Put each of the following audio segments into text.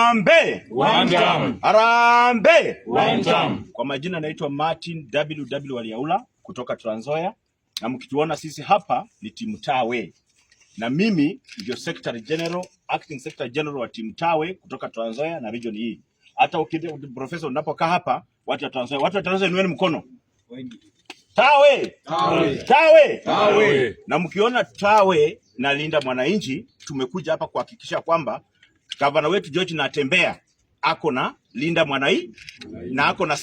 Harambe. One term. Harambe. One term. Kwa majina naitwa Martin WW Waliaula kutoka Trans Nzoia, na mkituona sisi hapa ni timu Tawe, na mimi ndio Secretary General, Acting Secretary General wa timu Tawe kutoka Trans Nzoia na region hii. Hata ukija professor unapokaa hapa, watu wa Trans Nzoia, watu wa Trans Nzoia niweni mkono. Tawe. Tawe. Tawe. Tawe. Na mkiona Tawe na Linda Mwananchi, tumekuja hapa kuhakikisha kwamba gavana wetu George Natembeya ako na Linda Mwananchi na ako na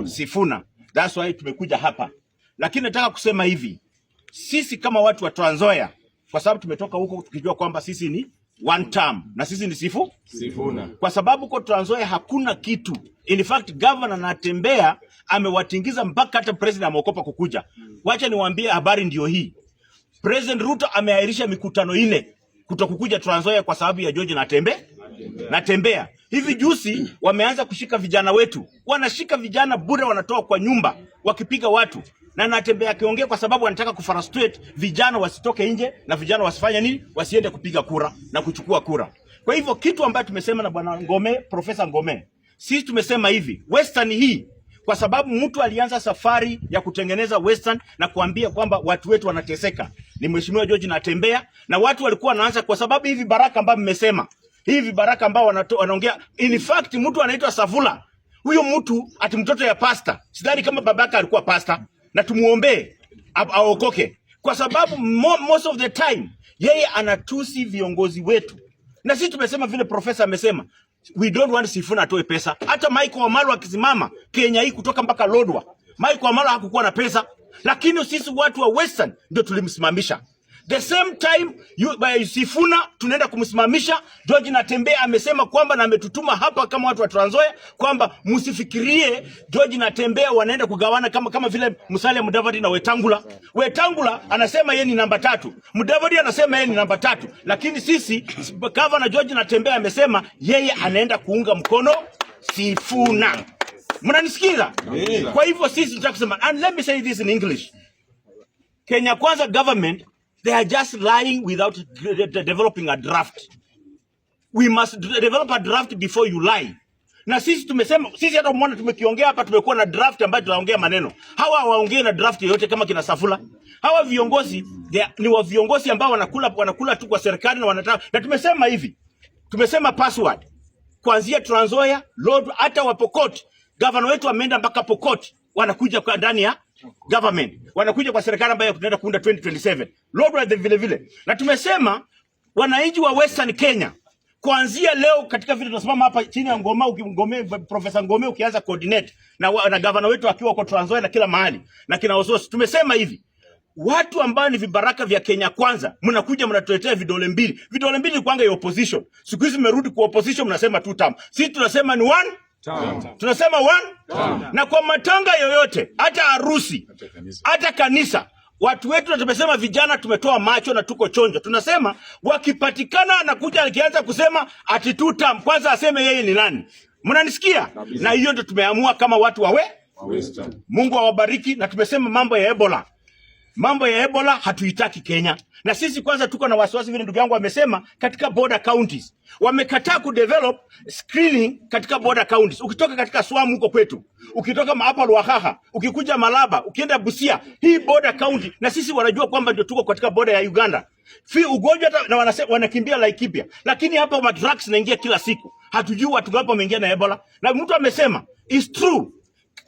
Sifuna. That's why tumekuja hapa. Lakini nataka kusema hivi, sisi kama watu wa Trans Nzoia, kwa sababu tumetoka huko tukijua kwamba sisi ni one term na sisi ni Sifuna. Kwa sababu kwa Trans Nzoia hakuna kitu. In fact, governor Natembeya amewatingiza mpaka hata president ameokopa kukuja. Wacha niwaambie habari ndio hii. President Ruto ameahirisha mikutano 4 kutokukuja Trans Nzoia kwa sababu ya George Natembeya. Hivi juzi wameanza kushika vijana wetu. Wanashika vijana bure, wanatoa kwa nyumba wakipiga watu. Na Natembeya akiongea kwa sababu wanataka kufrustrate vijana wasitoke nje na vijana wasifanye nini? Wasiende kupiga kura na kuchukua kura. Kwa hivyo kitu ambacho tumesema na bwana Ngome, Profesa Ngome, sisi tumesema hivi, Western hii kwa sababu mtu alianza safari ya kutengeneza Western na kuambia kwamba watu wetu wanateseka ni Mheshimiwa George Natembeya, na watu walikuwa wanaanza kwa sababu hivi baraka ambao mmesema, hivi baraka ambao wanaongea, in fact mtu anaitwa Savula, huyo mtu ati mtoto ya pasta, sidhani kama babaka alikuwa pasta, na tumuombe aokoke kwa sababu most of the time yeye anatusi viongozi wetu. Na sisi tumesema vile profesa amesema, we don't want Sifuna atoe pesa. Hata Michael Wamalwa akisimama Kenya hii kutoka mpaka Lodwar, Michael Wamalwa hakukuwa na pesa, lakini sisi watu wa Western ndio tulimsimamisha. The same time Sifuna tunaenda kumsimamisha. George Natembeya amesema kwamba na ametutuma hapa kama watu wa Trans Nzoia kwamba msifikirie George Natembeya wanaenda kugawana kama vile Musalia Mudavadi na Wetangula. Wetangula anasema yeye ni namba 3. Mudavadi anasema yeye ni namba 3. Lakini sisi Governor George Natembeya amesema yeye anaenda kuunga mkono Sifuna. Mnanisikiza? Kwa hivyo sisi tunataka kusema, and let me say this in English. Kenya Kwanza government, they are just lying without developing a draft. We must develop a draft before you lie. Na sisi tumesema, sisi hata umeona tumekiongea hapa, tumekuwa na draft ambayo tunaongea maneno. Hawa hawaongei na draft yote kama kina Safula. Hawa viongozi ni wa viongozi ambao wanakula tu kwa serikali na wanataka. Na tumesema hivi. Tumesema password. Kuanzia Trans Nzoia, Lord, hata wa Pokot. Governor wetu ameenda mpaka Pokot. Wanakuja kwa ndani ya government. Wanakuja kwa serikali ambayo tunaenda kuunda 2027. Lord vile vile. Na tumesema wananchi wa Western Kenya kuanzia leo katika vile tunasimama hapa chini ya Ngome, Profesa Ngome ukianza coordinate na governor wetu akiwa kwa Trans Nzoia na kila mahali na kina Ososi, tumesema hivi, watu ambao ni vibaraka vya Kenya Kwanza mnakuja mnatuletea vidole mbili. Vidole mbili ni kwanga ya opposition. Siku hizi mmerudi kwa opposition, mnasema 2 term. Sisi tunasema ni 1 term. Tunasema 1 term. Na kwa matanga yoyote, hata harusi, hata kanisa, watu wetu tumesema vijana tumetoa macho na tuko chonjo. Tunasema wakipatikana anakuja akianza kusema ati 2 term, kwanza aseme yeye ni nani. Mnanisikia? Na hiyo ndio tumeamua kama watu wa Western. Mungu awabariki. Na tumesema mambo ya Ebola. Mambo ya Ebola hatuitaki Kenya. Na sisi kwanza tuko na wasiwasi vile ndugu yangu amesema katika border counties. Wamekataa kudevelop screening katika border counties. Ukitoka katika Swamu huko kwetu, ukitoka hapa Lwahaha, ukikuja Malaba, ukienda Busia, hii border county, na sisi wanajua kwamba ndio tuko katika border ya Uganda. Ugonjwa na wanakimbia Laikipia. Lakini hapa wa drugs naingia kila siku. Hatujui watu ngapi wameingia na Ebola. Na mtu amesema is true.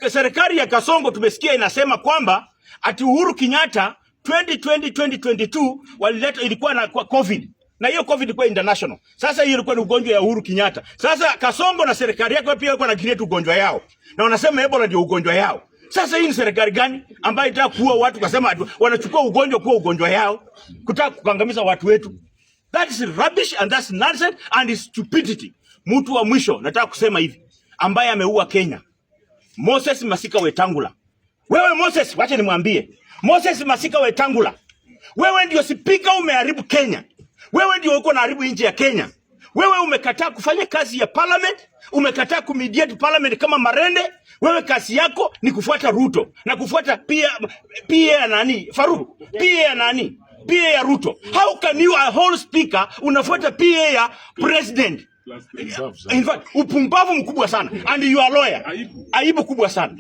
Serikali ya Kasongo tumesikia inasema kwamba ati Uhuru Kenyatta 2022 walileta ilikuwa na COVID. Na hiyo COVID ilikuwa international. Sasa hiyo ilikuwa ni ugonjwa ya Uhuru Kenyatta. Sasa Kasongo na serikali yake pia walikuwa na create ugonjwa yao. Na wanasema Ebola ndio ugonjwa yao. Sasa hii ni serikali gani ambayo inataka kuua watu kasema wanachukua ugonjwa kuwa ugonjwa yao, kutaka kukangamiza watu wetu? That is rubbish and that's nonsense and it's stupidity. Mtu wa mwisho nataka kusema hivi ambaye ameua Kenya, Moses Masika Wetangula. Wewe Moses, wacha nimwambie. Moses Masika Wetangula, wewe ndio spika, umeharibu Kenya. Wewe ndio uko na haribu nchi ya Kenya. Wewe umekataa kufanya kazi ya parliament, umekataa kumediate parliament kama Marende. Wewe kazi yako ni kufuata Ruto na kufuata pia nani? Faruku. Pia nani? PA ya Ruto. How can you a whole speaker unafuata PA ya president? In fact, upumbavu mkubwa sana. And you are lawyer. Aibu kubwa sana.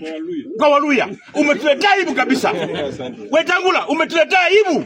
Kwa Waluya. Umetuletea aibu kabisa. Wetangula, umetuletea aibu.